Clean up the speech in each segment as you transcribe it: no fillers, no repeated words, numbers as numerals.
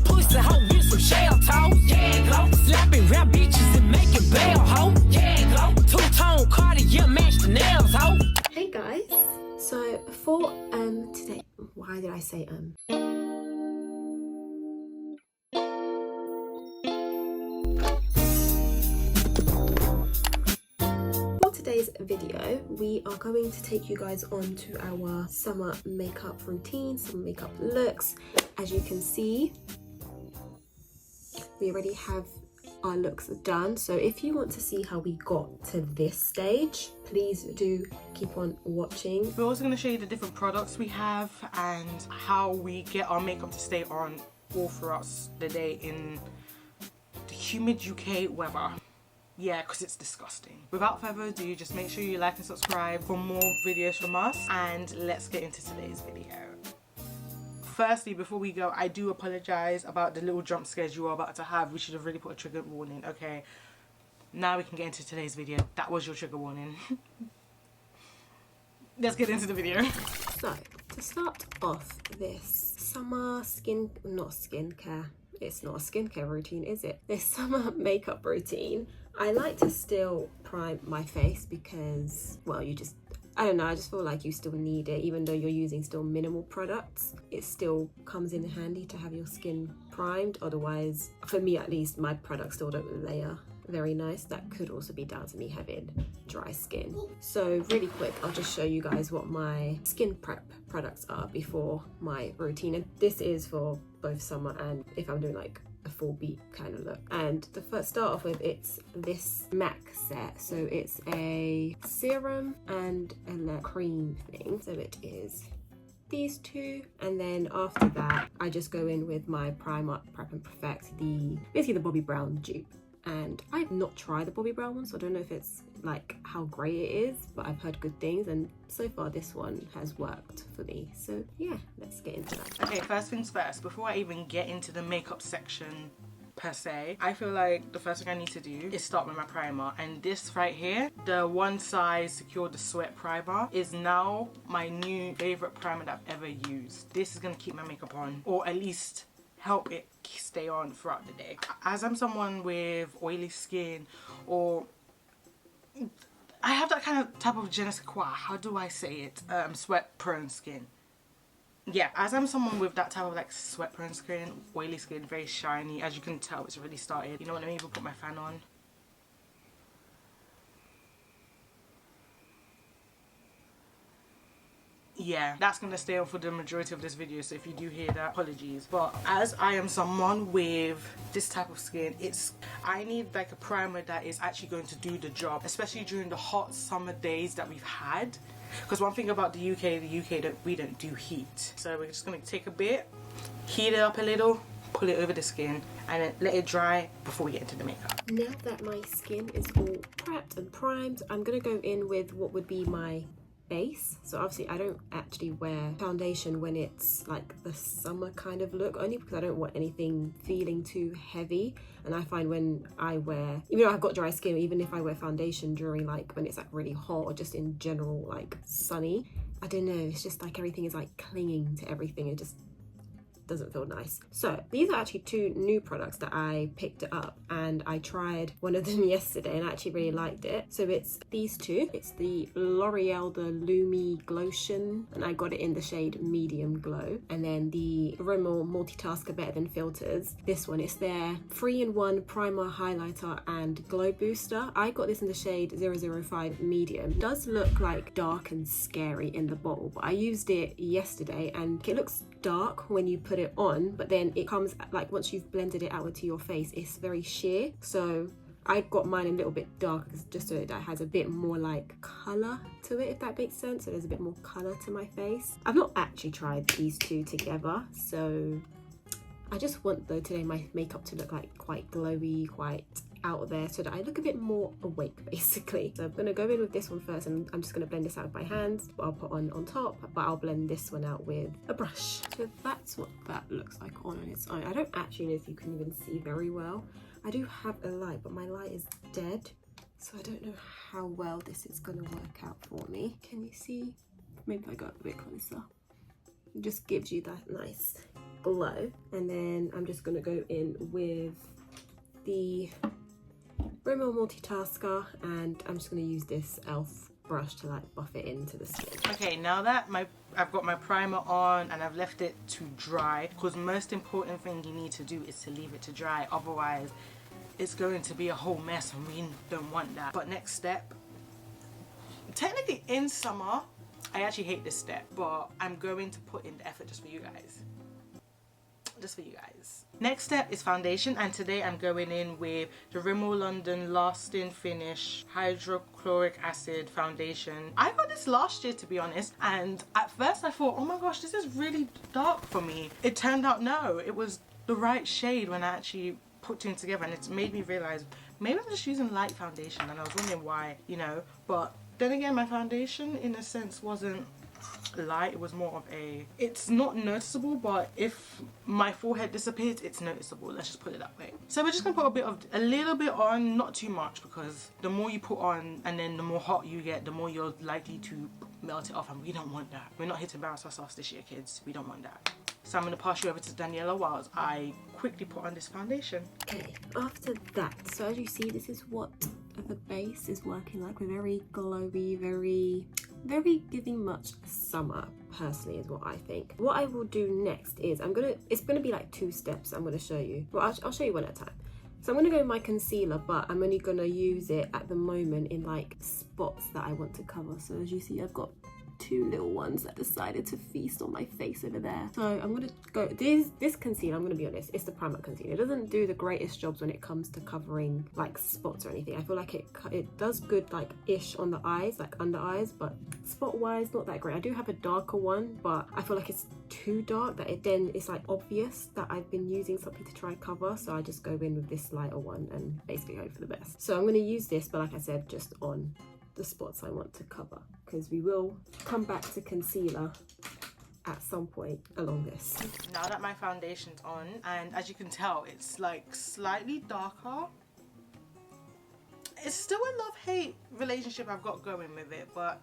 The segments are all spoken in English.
pussy hoe with some shell toes. Yeah, glow. Slapping rap bitches and making bail hoe. Yeah, glow. Two-tone Cartier match the nails hoe. Hey guys, so for today, why did I say For today's video, we are going to take you guys on to our summer makeup routine, some makeup looks. As you can see, we already have our looks done, so if you want to see how we got to this stage, please do keep on watching. We're also going to show you the different products we have and how we get our makeup to stay on all throughout the day in the humid UK weather. Yeah, because it's disgusting. Without further ado, just make sure you like and subscribe for more videos from us, and let's get into today's video. Firstly, before we go, I do apologize about the little jump scares you are about to have. We should have really put a trigger warning. Okay, now we can get into today's video. That was your trigger warning. Let's get into the video. So, to start off this summer skincare, it's not a skincare routine, is it? This summer makeup routine, I like to still prime my face because, well, I don't know, I just feel like you still need it. Even though you're using still minimal products, it still comes in handy to have your skin primed. Otherwise, for me at least, my products still don't layer very nice. That could also be down to me having dry skin. So really quick, I'll just show you guys what my skin prep products are before my routine. And this is for both summer and if I'm doing like a full beat kind of look. And the first start off with, it's this MAC set. So it's a serum and a cream thing. So it is these two, and then after that I just go in with my Primark Prep and Perfect, basically the Bobbi Brown dupe. And I've not tried the Bobbi Brown one, so I don't know if it's like how great it is, but I've heard good things, and so far this one has worked for me. So yeah, let's get into that. Okay, first things first, before I even get into the makeup section per se, I feel like the first thing I need to do is start with my primer. And this right here, the One Size Secure the Sweat primer, is now my new favorite primer that I've ever used. This is gonna keep my makeup on, or at least help it stay on throughout the day. As I'm someone with oily skin, or I have that kind of type of je ne sais quoi, how do I say it, sweat prone skin. Yeah, as I'm someone with that type of like sweat prone skin, oily skin, very shiny, as you can tell it's already started. You know what, let me even put my fan on. Yeah, that's gonna stay on for the majority of this video, so if you do hear that, apologies. But as I am someone with this type of skin, I need like a primer that is actually going to do the job, especially during the hot summer days that we've had. Because one thing about the UK, we don't do heat. So we're just gonna take a bit, heat it up a little, pull it over the skin, and then let it dry before we get into the makeup. Now that my skin is all prepped and primed, I'm gonna go in with what would be my base. So obviously I don't actually wear foundation when it's like the summer kind of look, only because I don't want anything feeling too heavy. And I find when I wear, even though I've got dry skin, even if I wear foundation during like when it's like really hot or just in general like sunny, I don't know, it's just like everything is like clinging to everything. It just doesn't feel nice. So these are actually two new products that I picked up, and I tried one of them yesterday and I actually really liked it. So it's these two. It's the L'Oreal the Lumi Glotion, and I got it in the shade Medium Glow, and then the Rimmel Multitasker Better Than Filters. This one, it's their 3-in-1 primer, highlighter and glow booster. I got this in the shade 005 Medium. It does look like dark and scary in the bottle, but I used it yesterday and it looks dark when you put it on, but then it comes like once you've blended it out into your face, it's very sheer. So I got mine a little bit darker just so that it has a bit more like colour to it, if that makes sense. So there's a bit more colour to my face. I've not actually tried these two together, so I just want though today my makeup to look like quite glowy, quite out there, so that I look a bit more awake basically. So I'm gonna go in with this one first, and I'm just gonna blend this out with my hands. I'll put on top, but I'll blend this one out with a brush. So that's what that looks like on its own. I don't actually know if you can even see very well. I do have a light, but my light is dead, so I don't know how well this is gonna work out for me. Can you see? Maybe if I go a bit closer. It just gives you that nice Glow. And then I'm just gonna go in with the Rimmel Multitasker, and I'm just gonna use this e.l.f. brush to like buff it into the skin. Okay, now that I've got my primer on and I've left it to dry, because most important thing you need to do is to leave it to dry, otherwise it's going to be a whole mess and we don't want that. But next step, technically in summer, I actually hate this step, but I'm going to put in the effort just for you guys. Just for you guys. Next step is foundation, and today I'm going in with the Rimmel London Lasting Finish Hydrochloric Acid Foundation. I got this last year, to be honest, and at first I thought, oh my gosh, this is really dark for me. It turned out no, it was the right shade when I actually put two together, and it's made me realize maybe I'm just using light foundation, and I was wondering why, you know. But then again, my foundation in a sense wasn't light, it was more of a, it's not noticeable, but if my forehead disappears, it's noticeable, let's just put it that way. So we're just gonna put a little bit on, not too much, because the more you put on and then the more hot you get, the more you're likely to melt it off, and we don't want that. We're not here to embarrass ourselves this year, kids. We don't want that. So I'm going to pass you over to Daniella whilst I quickly put on this foundation. Okay, after that, so as you see, this is what the base is working like. We're very glowy, very giving much summer, personally, is what I think. What I will do next is it's gonna be like 2 steps I'm gonna show you. Well, I'll show you one at a time. So I'm gonna go with my concealer, but I'm only gonna use it at the moment in like spots that I want to cover. So as you see, I've got 2 little ones that decided to feast on my face over there. So I'm gonna go, this concealer, I'm gonna be honest, it's the Primark concealer. It doesn't do the greatest jobs when it comes to covering like spots or anything. I feel like it does good like ish on the eyes, like under eyes, but spot wise, not that great. I do have a darker one, but I feel like it's too dark that it's like obvious that I've been using something to try and cover. So I just go in with this lighter one and basically hope for the best. So I'm gonna use this, but like I said, just on the spots I want to cover, because we will come back to concealer at some point along this. Now that my foundation's on, and as you can tell, it's like slightly darker. It's still a love-hate relationship I've got going with it, but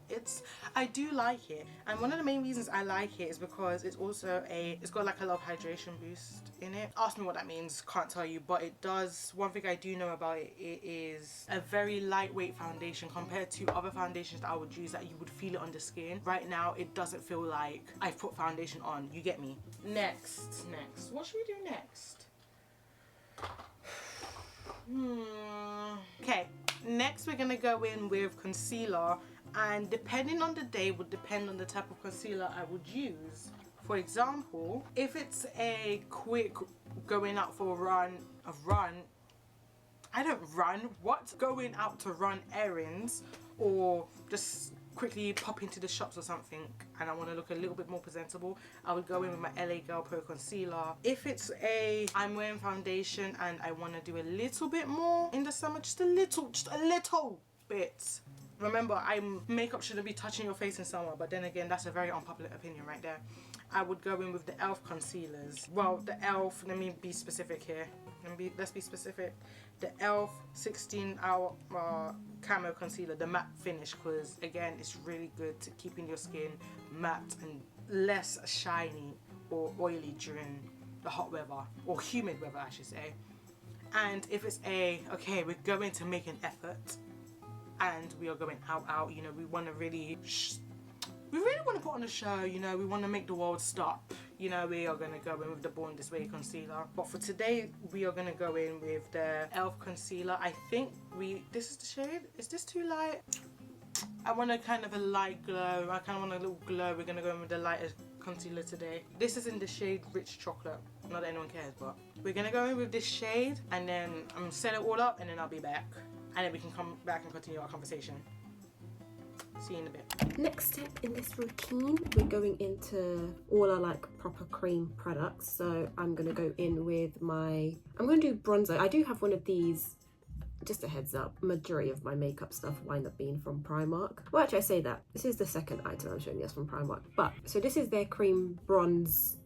I do like it. And one of the main reasons I like it is because it's also it's got like a love hydration boost in it. Ask me what that means, can't tell you, but it does. One thing I do know about it, it is a very lightweight foundation compared to other foundations that I would use that you would feel it on the skin. Right now, it doesn't feel like I've put foundation on, you get me? Next, what should we do next? Okay, next we're gonna go in with concealer, and depending on the day would depend on the type of concealer I would use. For example, if it's a quick going out for going out to run errands, or just quickly pop into the shops or something and I want to look a little bit more presentable, I would go in with my LA Girl Pro concealer. If it's I'm wearing foundation and I want to do a little bit more in the summer, just a little bit. Remember, makeup shouldn't be touching your face in summer, but then again, that's a very unpopular opinion right there. I would go in with the e.l.f. concealers. Well, the e.l.f., let me be specific here. Let's be specific. The e.l.f. 16-hour camo concealer, the matte finish, because again, it's really good to keeping your skin matte and less shiny or oily during the hot weather, or humid weather, I should say. And if it's okay, we're going to make an effort, and we are going out, you know, we want to really want to put on a show, you know, we want to make the world stop, you know, we are going to go in with the Born This Way concealer. But for today, we are going to go in with the e.l.f. concealer. I think this is the shade. Is this too light? I want a kind of a light glow. I kind of want a little glow. We're going to go in with the lighter concealer today. This is in the shade Rich Chocolate. Not that anyone cares, but we're going to go in with this shade, and then I'm going to set it all up, and then I'll be back. And then we can come back and continue our conversation. See you in a bit. Next step in this routine, we're going into all our like proper cream products. So I'm gonna go in with I'm gonna do bronzer. I do have one of these, just a heads up, majority of my makeup stuff wind up being from Primark. Well, actually I say that, this is the second item I'm showing you from Primark. But, so this is their cream bronze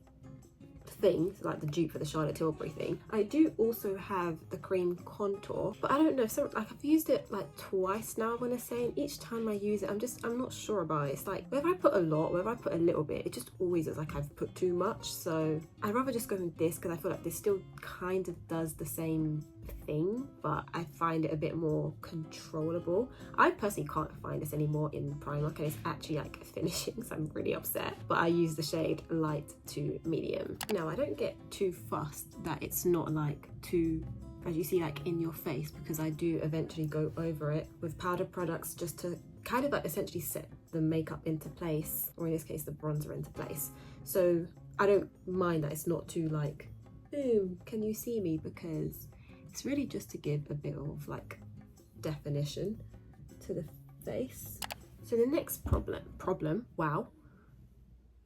thing, like the dupe for the Charlotte Tilbury thing. I do also have the cream contour, but I don't know, so like I've used it like twice now, I want to say, and each time I use it I'm not sure about it. It's like whether I put a lot, whether I put a little bit, it just always is like I've put too much. So I'd rather just go with this because I feel like this still kind of does the same thing, but I find it a bit more controllable. I personally can't find this anymore in Primark, and it's actually like finishing, so I'm really upset. But I use the shade light to medium. Now I don't get too fussed that it's not like too, as you see, like in your face, because I do eventually go over it with powder products just to kind of like essentially set the makeup into place, or in this case the bronzer into place. So I don't mind that it's not too like, boom, can you see me, because it's really just to give a bit of like definition to the face. So the next problem, wow,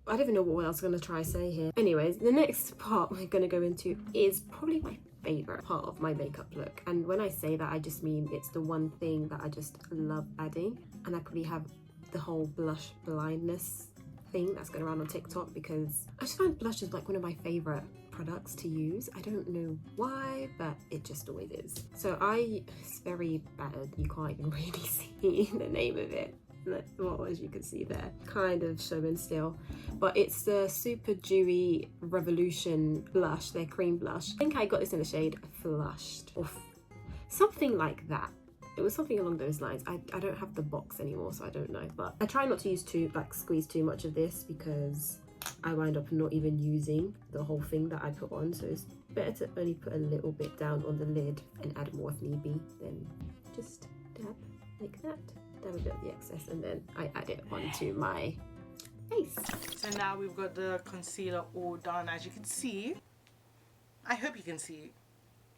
I don't even know what else I'm gonna try to say here. Anyways, the next part we're gonna go into is probably my favorite part of my makeup look. And when I say that, I just mean it's the one thing that I just love adding. And I probably have the whole blush blindness thing that's going around on TikTok, because I just find blush is like one of my favorite products to use. I don't know why, but it just always is. So it's very bad, you can't even really see the name of it. Well, as you can see there, kind of showing still, but it's the Super Dewy Revolution blush, their cream blush. I think I got this in the shade Flushed or something like that. It was something along those lines. I don't have the box anymore, so I don't know, but I try not to use squeeze too much of this, because I wind up not even using the whole thing that I put on. So it's better to only put a little bit down on the lid and add more if need be, then just dab like that. Dab a bit of the excess, and then I add it onto my face. So now we've got the concealer all done. As you can see, I hope you can see.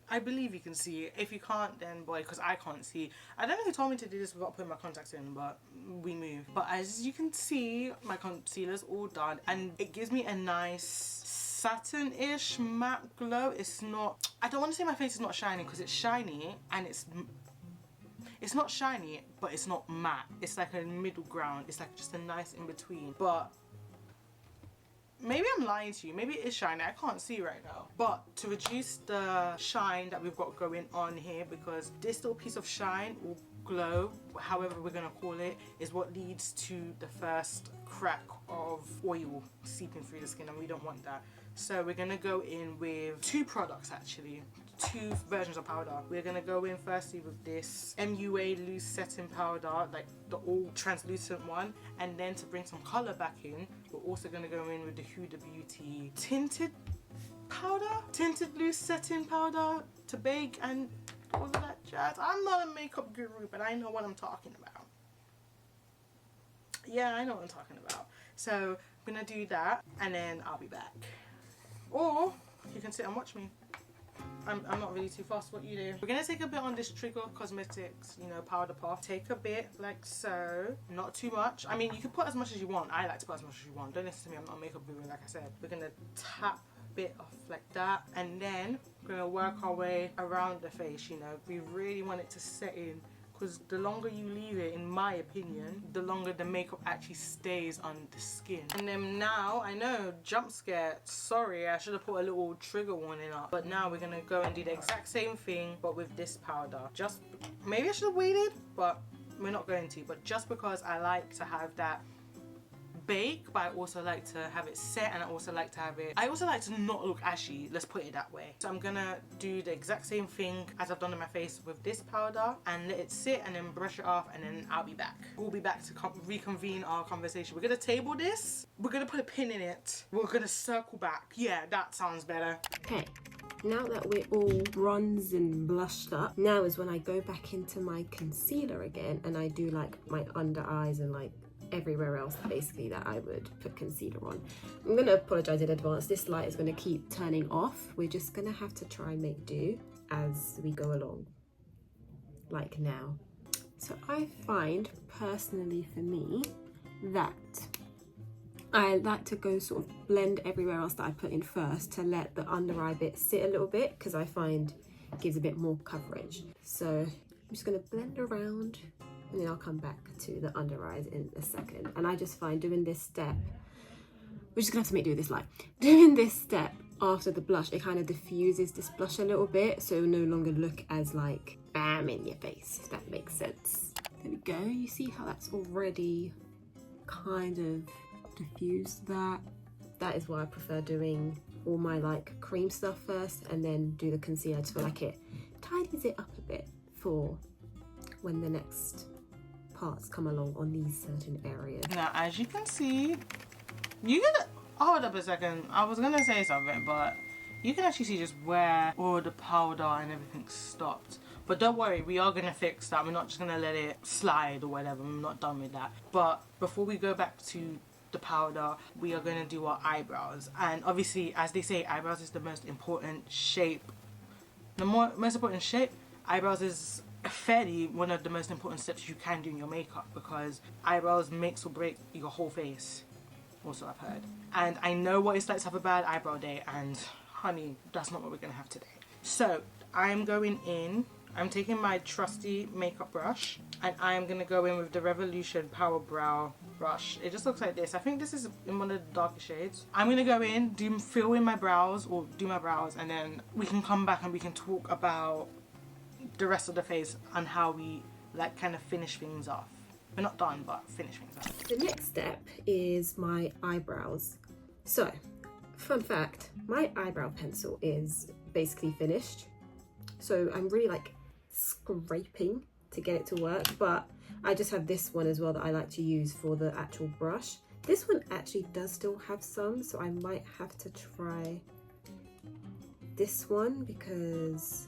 I believe you can see it. If you can't, then boy, because I can't see. I don't know who told me to do this without putting my contacts in, but we move. But as you can see, my concealer's all done, and it gives me a nice satin-ish matte glow. It's not, I don't want to say my face is not shiny, because it's shiny, and it's not shiny, but it's not matte. It's like a middle ground. It's like just a nice in between. But maybe I'm lying to you. Maybe it is shiny. I can't see right now. But to reduce the shine that we've got going on here, because this little piece of shine or glow, however we're gonna call it, is what leads to the first crack of oil seeping through the skin, and we don't want that. So we're gonna go in with two products, actually. Two versions of powder. We're gonna go in firstly with this MUA loose setting powder, like the all translucent one, and then to bring some color back in, we're also gonna go in with the Huda Beauty tinted powder, tinted loose setting powder to bake and all of that jazz. I'm not a makeup guru, but I know what I'm talking about. Yeah, I know what I'm talking about. So I'm gonna do that, and then I'll be back. Or you can sit and watch me. I'm not really too fast. What you do? We're gonna take a bit on this Trigger Cosmetics, you know, powder puff. Take a bit like so, not too much. I mean, you can put as much as you want. I like to put as much as you want. Don't listen to me. I'm not a makeup guru, like I said. We're gonna tap a bit off like that, and then we're gonna work our way around the face. You know, we really want it to set in, because the longer you leave it, in my opinion, the longer the makeup actually stays on the skin. And then now, I know, jump scare, sorry, I should have put a little trigger warning up, but now we're gonna go and do the exact same thing, but with this powder. Just, maybe I should have waited, but we're not going to, but just because I like to have that bake, but I also like to have it set, and I also like to not look ashy, let's put it that way. So I'm gonna do the exact same thing as I've done on my face with this powder, and let it sit, and then brush it off, and then I'll be back. We'll be back to reconvene our conversation. We're gonna table this, we're gonna put a pin in it, we're gonna circle back. Yeah, that sounds better. Okay, now that we're all bronzed and blushed up, now is when I go back into my concealer again, and I do like my under eyes and like everywhere else basically that I would put concealer on. I'm gonna apologize in advance, this light is gonna keep turning off. We're just gonna have to try and make do as we go along, like now. So I find personally for me that I like to go sort of blend everywhere else that I put in first to let the under eye bit sit a little bit, because I find it gives a bit more coverage. So I'm just gonna blend around, and then I'll come back to the under eyes in a second. And I just find doing this step, we're just gonna have to make do with this light. Doing this step after the blush, it kind of diffuses this blush a little bit, so it will no longer look as like bam in your face, if that makes sense. There we go. You see how that's already kind of diffused that. That is why I prefer doing all my like cream stuff first and then do the concealer. I just feel like it tidies it up a bit for when the next parts come along on these certain areas. Now, as you can see, you can hold up a second. I was gonna say something, but you can actually see just where all the powder and everything stopped. But don't worry, we are gonna fix that. We're not just gonna let it slide or whatever. I'm not done with that. But before we go back to the powder, we are gonna do our eyebrows. And obviously, as they say, eyebrows is the most important shape. The most important shape, eyebrows is fairly one of the most important steps you can do in your makeup, because eyebrows makes or break your whole face. Also, I've heard. And I know what it's like to have a bad eyebrow day, and honey, that's not what we're gonna have today. So I'm going in, I'm taking my trusty makeup brush, and I'm gonna go in with the Revolution Power Brow brush. It just looks like this. I think this is in one of the darker shades. I'm gonna go in, fill in my brows, or do my brows, and then we can come back and we can talk about the rest of the face and how we like kind of finish things off. We're not done, but finish things off. The next step is my eyebrows. So, fun fact, my eyebrow pencil is basically finished. So I'm really like scraping to get it to work, but I just have this one as well that I like to use for the actual brush. This one actually does still have some, so I might have to try this one because,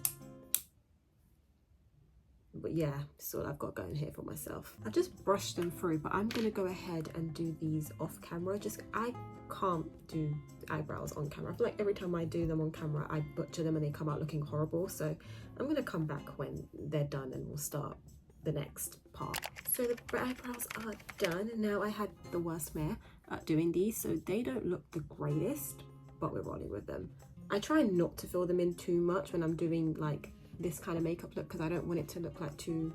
but yeah, that's all I've got going here for myself. I've just brushed them through, but I'm gonna go ahead and do these off camera. Just, I can't do eyebrows on camera. I feel like every time I do them on camera, I butcher them and they come out looking horrible. So I'm gonna come back when they're done and we'll start the next part. So the eyebrows are done, and now I had the worst mare at doing these, so they don't look the greatest, but we're rolling with them. I try not to fill them in too much when I'm doing like this kind of makeup look, because I don't want it to look like too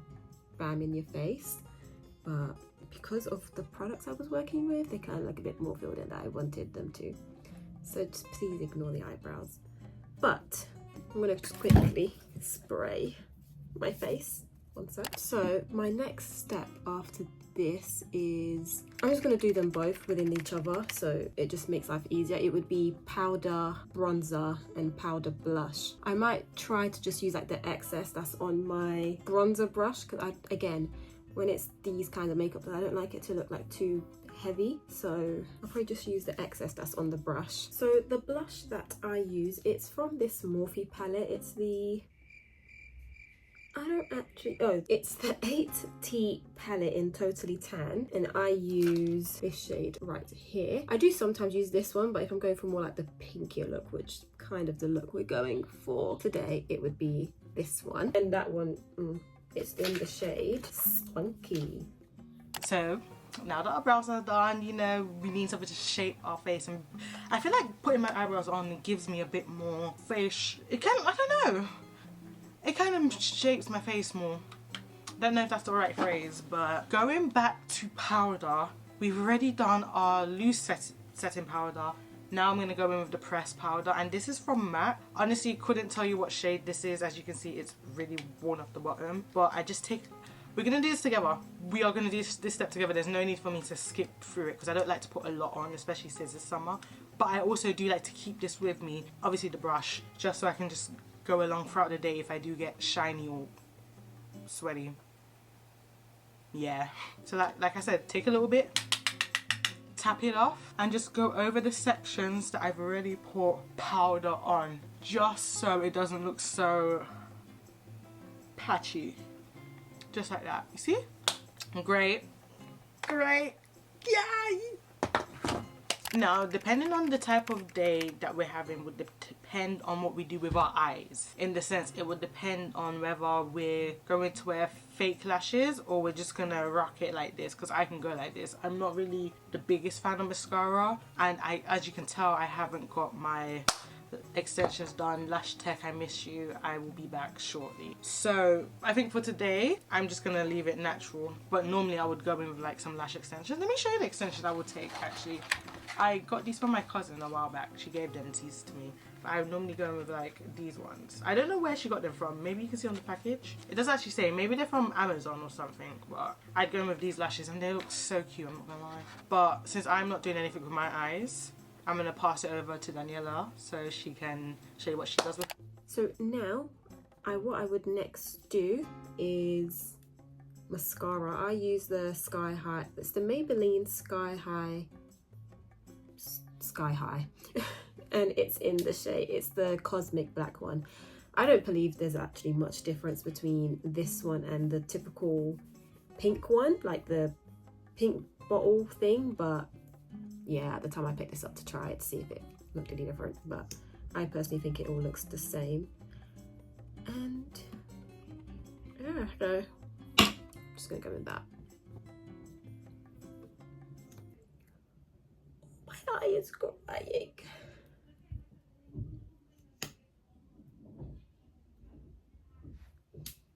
bam in your face, but because of the products I was working with, they kind of look a bit more filled in than I wanted them to. So just please ignore the eyebrows. But I'm gonna just quickly spray my face. One sec. So my next step after this is, I'm just going to do them both within each other, so it just makes life easier. It would be powder, bronzer, and powder blush. I might try to just use like the excess that's on my bronzer brush, because again, when it's these kinds of makeup, I don't like it to look like too heavy, so I'll probably just use the excess that's on the brush. So the blush that I use, it's from this Morphe palette. It's the, it's the 8T palette in Totally Tan, and I use this shade right here. I do sometimes use this one, but if I'm going for more like the pinkier look, which kind of the look we're going for today, it would be this one. And that one, it's in the shade Spunky. So now that our brows are done, you know, we need something to shape our face, and I feel like putting my eyebrows on gives me a bit more face. It kind of, I don't know, it kind of shapes my face more. Don't know if that's the right phrase, but going back to powder, we've already done our loose setting powder. Now I'm going to go in with the pressed powder, and this is from MAC. Honestly, couldn't tell you what shade this is. As you can see, it's really worn off the bottom, but I just take, we're going to do this together. We are going to do this step together. There's no need for me to skip through it because I don't like to put a lot on, especially since it's summer. But I also do like to keep this with me, obviously the brush, just so I can just go along throughout the day if I do get shiny or sweaty. Yeah. So like I said, take a little bit, tap it off, and just go over the sections that I've already put powder on, just so it doesn't look so patchy. Just like that. You see? Great. Great. Yay! Now, depending on the type of day that we're having would depend on what we do with our eyes. In the sense, it would depend on whether we're going to wear fake lashes or we're just gonna rock it like this, because I can go like this. I'm not really the biggest fan of mascara, and as you can tell, I haven't got my extensions done. Lash Tech, I miss you. I will be back shortly. So I think for today I'm just gonna leave it natural, but normally I would go in with like some lash extensions. Let me show you the extensions I would take. Actually, I got these from my cousin a while back. She gave them these to me. I normally go with like these ones. I don't know where she got them from. Maybe you can see on the package. It does actually say, maybe they're from Amazon or something, but I'd go with these lashes and they look so cute, I'm not gonna lie. But since I'm not doing anything with my eyes, I'm gonna pass it over to Daniella so she can show you what she does with. So now, what I would next do is mascara. I use the Sky High. It's the Maybelline Sky High, and it's in the shade. It's the Cosmic Black one. I don't believe there's actually much difference between this one and the typical pink one, like the pink bottle thing, but yeah, at the time I picked this up to try it to see if it looked any different, but I personally think it all looks the same. And yeah, so I'm just gonna go with that. My eye is crying.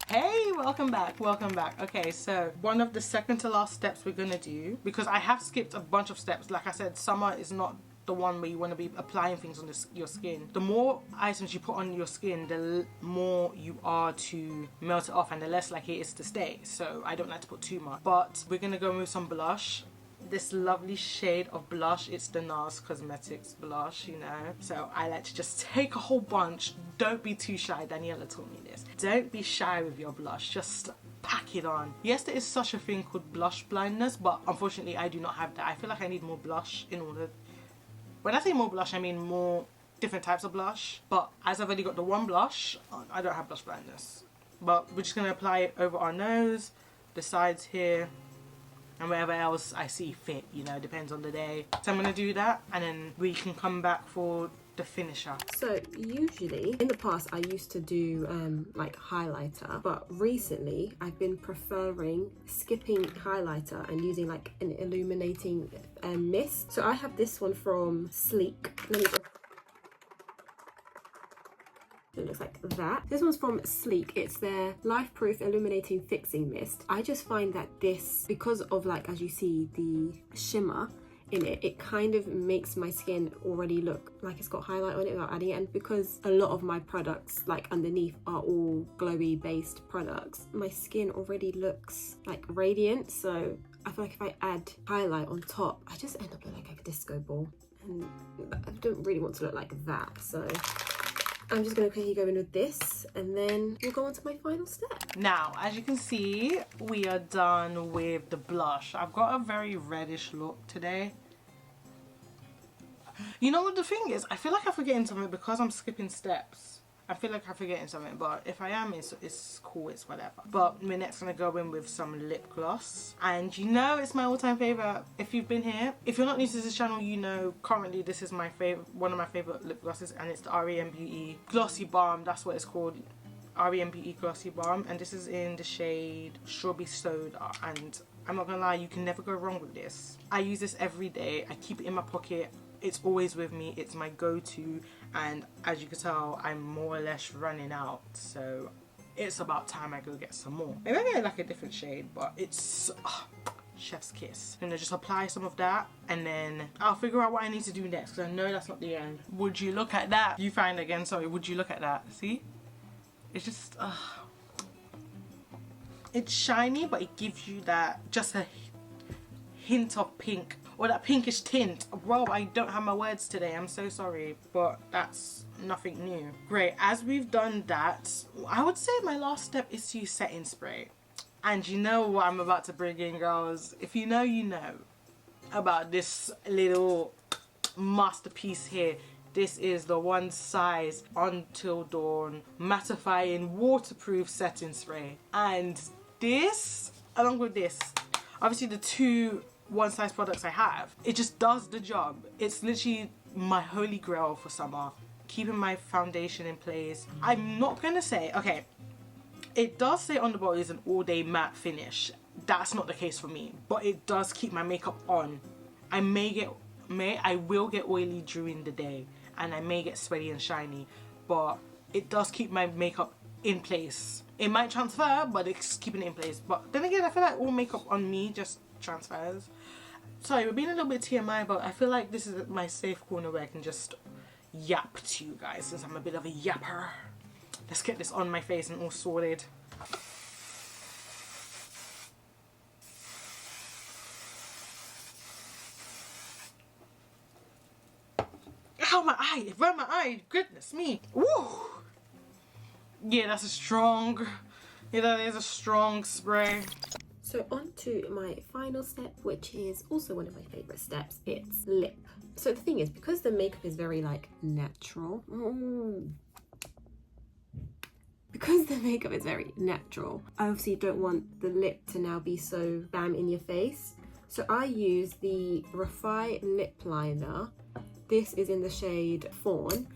Hey, welcome back, welcome back. Okay, so one of the second to last steps we're gonna do, because I have skipped a bunch of steps. Like I said, summer is not the one where you want to be applying things on your skin. The more items you put on your skin, the more you are to melt it off and the less likely it is to stay. So I don't like to put too much, but we're gonna go with some blush. This lovely shade of blush, it's the NARS Cosmetics blush, you know, so I like to just take a whole bunch. Don't be too shy. Daniella told me this. Don't be shy with your blush, just pack it on. Yes, there is such a thing called blush blindness, but unfortunately I do not have that. I feel like I need more blush in order. When I say more blush, I mean more different types of blush, but as I've already got the one blush, I don't have blush blindness. But we're just going to apply it over our nose, the sides here, and wherever else I see fit, you know, depends on the day. So I'm going to do that, and then we can come back for the finisher. So usually, in the past, I used to do like highlighter, but recently I've been preferring skipping highlighter and using like an illuminating mist. So I have this one from Sleek. Let me just... It looks like that. This one's from Sleek. It's their Life Proof Illuminating Fixing Mist. I just find that this, because of like, as you see, the shimmer in it, it kind of makes my skin already look like it's got highlight on it without adding it. And because a lot of my products like underneath are all glowy based products, my skin already looks like radiant. So I feel like if I add highlight on top, I just end up looking like a disco ball, and I don't really want to look like that. So I'm just going to quickly go in with this, and then we'll go on to my final step. Now, as you can see, we are done with the blush. I've got a very reddish look today. You know what the thing is? I feel like I'm forgetting something because I'm skipping steps. I feel like I'm forgetting something, but if I am, it's cool, it's whatever. But we're next going to go in with some lip gloss. And you know it's my all-time favourite. If you've been here, if you're not new to this channel, you know currently this is my favourite, one of my favourite lip glosses, and it's the REM Beauty Glossy Balm. That's what it's called, REM Beauty Glossy Balm. And this is in the shade Strawberry Soda. And I'm not going to lie, you can never go wrong with this. I use this every day. I keep it in my pocket. It's always with me. It's my go-to, and as you can tell, I'm more or less running out, so it's about time I go get some more. Maybe I get like a different shade, but it's chef's kiss. I'm gonna just apply some of that, and then I'll figure out what I need to do next, because I know that's not the end. Would you look at that? You find again, sorry, would you look at that? See? It's just it's shiny, but it gives you that, just a hint of pink, or that pinkish tint. Bro, I don't have my words today, I'm so sorry, but that's nothing new. Great, as we've done that, I would say my last step is to use setting spray. And you know what I'm about to bring in, girls. If you know, you know about this little masterpiece here. This is the One Size Until Dawn mattifying waterproof setting spray. And this, along with this, obviously the two One Size products I have, it just does the job. It's literally my holy grail for summer, keeping my foundation in place. I'm not gonna say, okay, it does say on the bottle is an all-day matte finish. That's not the case for me, but it does keep my makeup on. I will get oily during the day, and I may get sweaty and shiny, but it does keep my makeup in place. It might transfer, but it's keeping it in place. But then again, I feel like all makeup on me just transfers. Sorry, we're being a little bit TMI, but I feel like this is my safe corner where I can just yap to you guys since I'm a bit of a yapper. Let's get this on my face and all sorted. Ow, my eye! It burned my eye! Goodness me! Woo! Yeah, that's a strong... Yeah, that is a strong spray. So on to my final step, which is also one of my favorite steps. It's lip. So the thing is, because the makeup is very like natural, because the makeup is very natural, I obviously don't want the lip to now be so bam in your face. So I use the Refi lip liner. This is in the shade Fawn.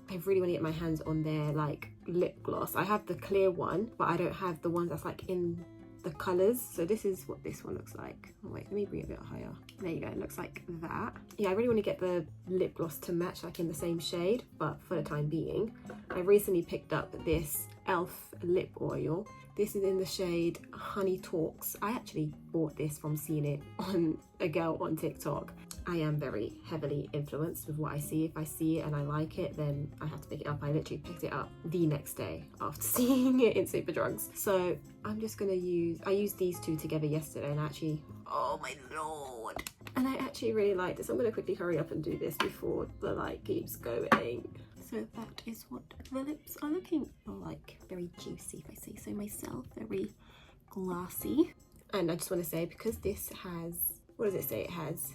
I really want to get my hands on their like lip gloss. I have the clear one, but I don't have the one that's like in the colors. So this is what this one looks like. Oh wait, let me bring it a bit higher. There you go, it looks like that. Yeah, I really want to get the lip gloss to match like in the same shade, but for the time being, I recently picked up this e.l.f. lip oil. This is in the shade Honey Talks. I actually bought this from seeing it on a girl on TikTok. I am very heavily influenced with what I see. If I see it and I like it, then I have to pick it up. I literally picked it up the next day after seeing it in Superdrugs. So I'm just gonna I used these two together yesterday and actually, oh my lord. And I actually really like this. I'm gonna quickly hurry up and do this before the light keeps going. So that is what the lips are looking like. Very juicy, if I say so myself. Very glassy. And I just want to say, because this has, what does it say it has?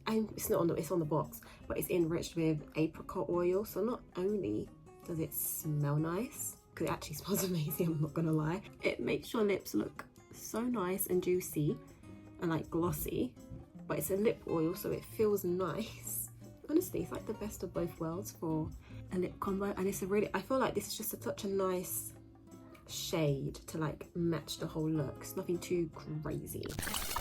It's not on the, it's on the box, but it's enriched with apricot oil. So not only does it smell nice, because it actually smells amazing, I'm not gonna lie, it makes your lips look so nice and juicy and like glossy, but it's a lip oil, so it feels nice. Honestly, it's like the best of both worlds for a lip combo, and it's a really, I feel like this is just such a nice shade to like match the whole look. It's nothing too crazy.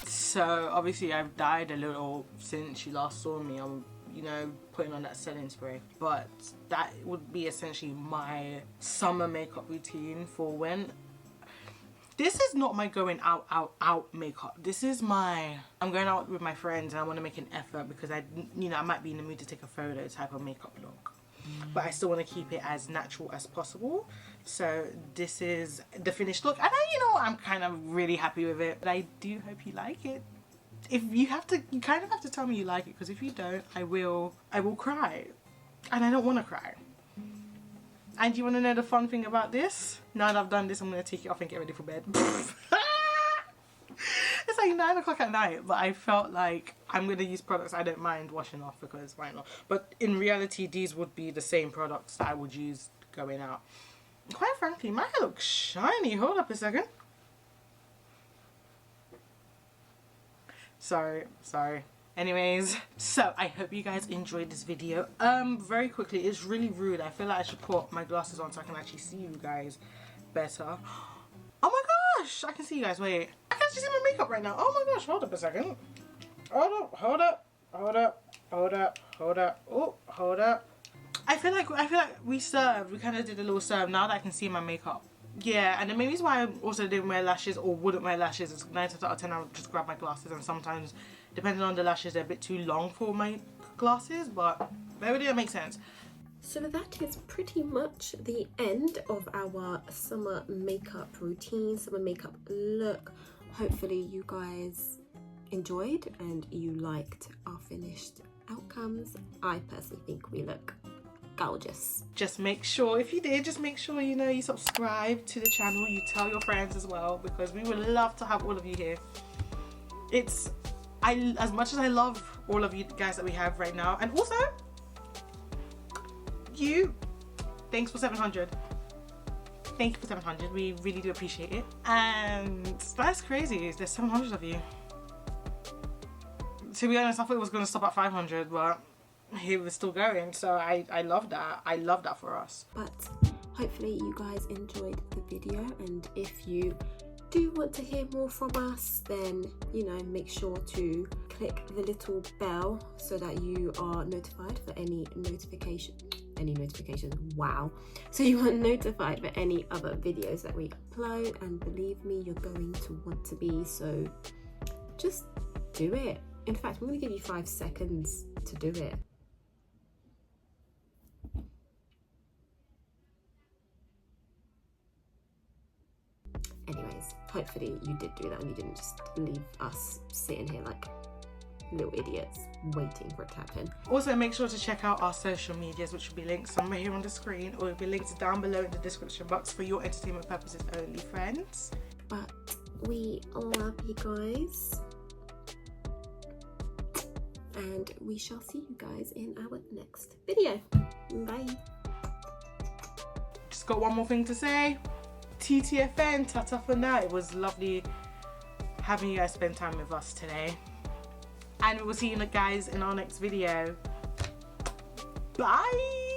So obviously I've dyed a little since you last saw me. I'm, you know, putting on that setting spray, but that would be essentially my summer makeup routine for when. This is not my going out makeup. This is my, I'm going out with my friends and I want to make an effort because I might be in the mood to take a photo type of makeup look, but I still want to keep it as natural as possible. So this is the finished look, and I'm kind of really happy with it, but I do hope you like it. If you kind of have to tell me you like it, because if you don't, I will cry, and I don't want to cry. And you want to know the fun thing about this? Now that I've done this, I'm going to take it off and get ready for bed. It's like 9 o'clock at night, but I felt like I'm going to use products I don't mind washing off, because why not? But in reality, these would be the same products that I would use going out. Quite frankly, my hair looks shiny. Hold up a second. Sorry. Anyways, so I hope you guys enjoyed this video. Very quickly, it's really rude. I feel like I should put my glasses on so I can actually see you guys better. Oh my gosh, I can see you guys. Wait, I can actually see my makeup right now. Oh my gosh, hold up a second. Hold up. Oh, hold up. I feel like we kind of did a little serve now that I can see my makeup. Yeah, and the main reason why I also didn't wear lashes or wouldn't wear lashes is 9 times out of 10 I would just grab my glasses, and sometimes, depending on the lashes, they're a bit too long for my glasses, but maybe that makes sense. So that is pretty much the end of our summer makeup routine, summer makeup look. Hopefully you guys enjoyed and you liked our finished outcomes. I personally think we look gorgeous. Just make sure, if you did, just make sure you subscribe to the channel, you tell your friends as well, because we would love to have all of you here. As much as I love all of you guys that we have right now, and also thanks for 700. Thank you for 700. We really do appreciate it, and that's crazy. There's 700 of you. To be honest, I thought it was going to stop at 500, but he was still going, so I love that. I love that for us. But hopefully you guys enjoyed the video, and if you do want to hear more from us, then make sure to click the little bell so that you are notified for any notifications. Wow, so you are notified for any other videos that we upload, and believe me, you're going to want to be, so just do it. In fact, I'm going to give you 5 seconds to do it. Anyways, hopefully you did do that and you didn't just leave us sitting here like little idiots waiting for it to happen. Also, make sure to check out our social medias, which will be linked somewhere here on the screen, or will be linked down below in the description box for your entertainment purposes only, friends. But we love you guys, and we shall see you guys in our next video. Bye. Just got one more thing to say. TTFN, ta-ta for now. It was lovely having you guys spend time with us today. And we will see you guys in our next video. Bye!